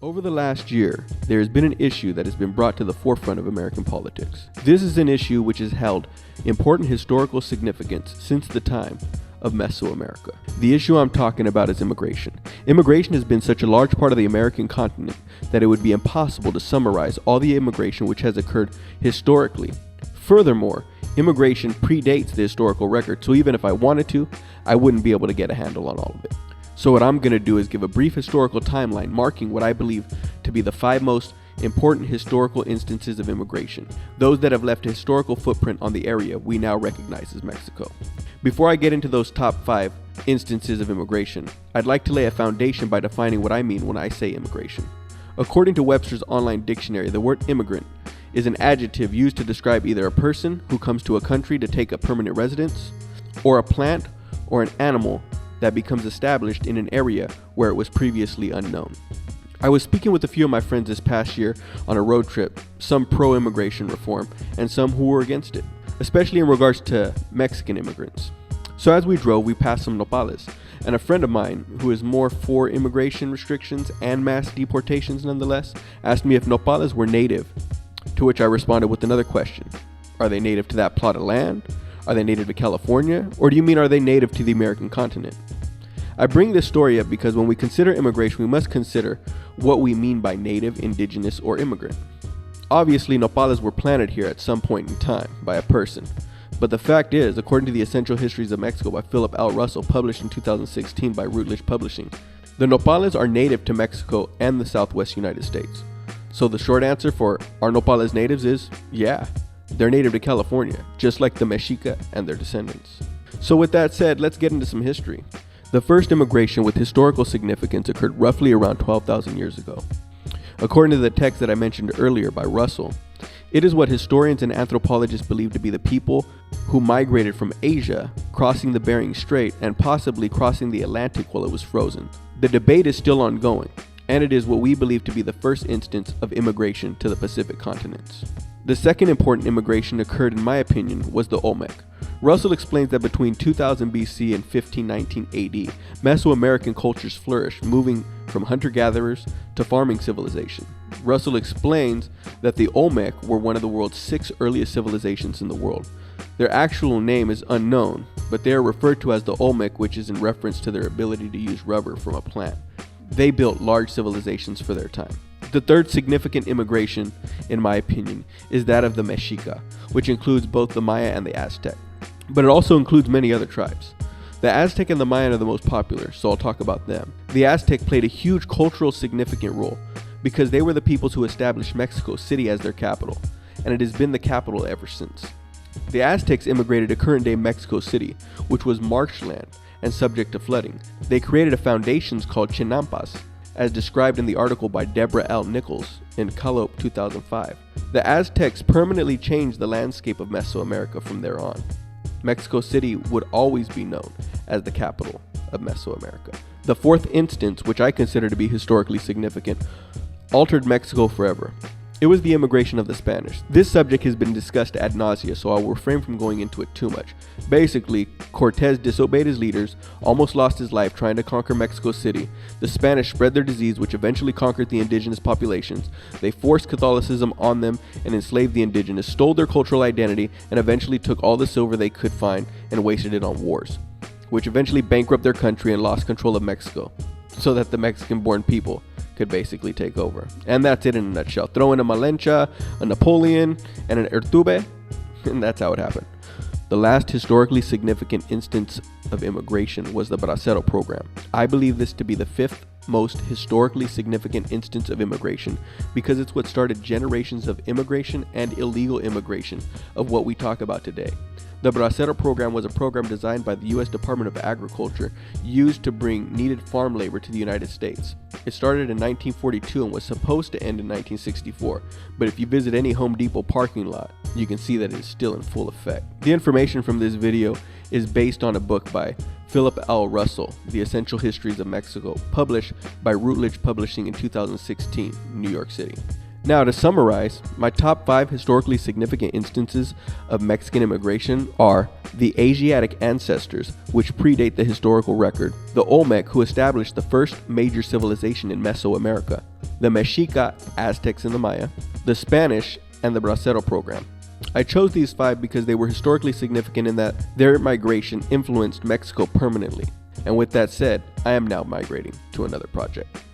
Over the last year, there has been an issue that has been brought to the forefront of American politics. This is an issue which has held important historical significance since the time of Mesoamerica. The issue I'm talking about is immigration. Immigration has been such a large part of the American continent that it would be impossible to summarize all the immigration which has occurred historically. Furthermore, immigration predates the historical record, so even if I wanted to, I wouldn't be able to get a handle on all of it. So what I'm going to do is give a brief historical timeline marking what I believe to be the 5 most important historical instances of immigration, those that have left a historical footprint on the area we now recognize as Mexico. Before I get into those top 5 instances of immigration, I'd like to lay a foundation by defining what I mean when I say immigration. According to Webster's online dictionary, the word immigrant is an adjective used to describe either a person who comes to a country to take a permanent residence, or a plant or an animal that becomes established in an area where it was previously unknown. I was speaking with a few of my friends this past year on a road trip, some pro-immigration reform and some who were against it, especially in regards to Mexican immigrants. So as we drove, we passed some nopales, and a friend of mine, who is more for immigration restrictions and mass deportations nonetheless, asked me if nopales were native, to which I responded with another question. Are they native to that plot of land? Are they native to California? Or do you mean are they native to the American continent? I bring this story up because when we consider immigration, we must consider what we mean by native, indigenous, or immigrant. Obviously, nopales were planted here at some point in time by a person. But the fact is, according to the Essential Histories of Mexico by Philip L. Russell, published in 2016 by Routledge Publishing, the nopales are native to Mexico and the Southwest United States. So the short answer for are nopales natives is, yeah, they're native to California, just like the Mexica and their descendants. So with that said, let's get into some history. The first immigration with historical significance occurred roughly around 12,000 years ago. According to the text that I mentioned earlier by Russell, it is what historians and anthropologists believe to be the people who migrated from Asia, crossing the Bering Strait and possibly crossing the Atlantic while it was frozen. The debate is still ongoing, and it is what we believe to be the first instance of immigration to the Pacific continents. The second important immigration occurred, in my opinion, was the Olmec. Russell explains that between 2000 BC and 1519 AD, Mesoamerican cultures flourished, moving from hunter-gatherers to farming civilization. Russell explains that the Olmec were one of the world's 6 earliest civilizations in the world. Their actual name is unknown, but they are referred to as the Olmec, which is in reference to their ability to use rubber from a plant. They built large civilizations for their time. The third significant immigration, in my opinion, is that of the Mexica, which includes both the Maya and the Aztec. But it also includes many other tribes. The Aztec and the Mayan are the most popular, so I'll talk about them. The Aztec played a huge cultural significant role because they were the peoples who established Mexico City as their capital, and it has been the capital ever since. The Aztecs immigrated to current-day Mexico City, which was marshland and subject to flooding. They created a foundations called Chinampas, as described in the article by Deborah L. Nichols in Callop 2005. The Aztecs permanently changed the landscape of Mesoamerica from there on. Mexico City would always be known as the capital of Mesoamerica. The fourth instance, which I consider to be historically significant, altered Mexico forever. It was the immigration of the Spanish. This subject has been discussed ad nauseum, so I will refrain from going into it too much. Basically, Cortez disobeyed his leaders, almost lost his life trying to conquer Mexico City. The Spanish spread their disease, which eventually conquered the indigenous populations. They forced Catholicism on them and enslaved the indigenous, stole their cultural identity, and eventually took all the silver they could find and wasted it on wars, which eventually bankrupted their country and lost control of Mexico, so that the Mexican-born people could basically take over. And that's it in a nutshell. Throw in a Malencha, a Napoleon, and an Ertuğrul, and that's how it happened. The last historically significant instance of immigration was the Bracero program. I believe this to be the 5th most historically significant instance of immigration because it's what started generations of immigration and illegal immigration of what we talk about today. The Bracero program was a program designed by the U.S. Department of Agriculture used to bring needed farm labor to the United States. It started in 1942 and was supposed to end in 1964, but if you visit any Home Depot parking lot, you can see that it is still in full effect. The information from this video is based on a book by Philip L. Russell, The Essential Histories of Mexico, published by Routledge Publishing in 2016, New York City. Now, to summarize, my top 5 historically significant instances of Mexican immigration are the Asiatic ancestors, which predate the historical record, the Olmec, who established the first major civilization in Mesoamerica, the Mexica, Aztecs, and the Maya, the Spanish, and the Bracero program. I chose these 5 because they were historically significant in that their migration influenced Mexico permanently. And with that said, I am now migrating to another project.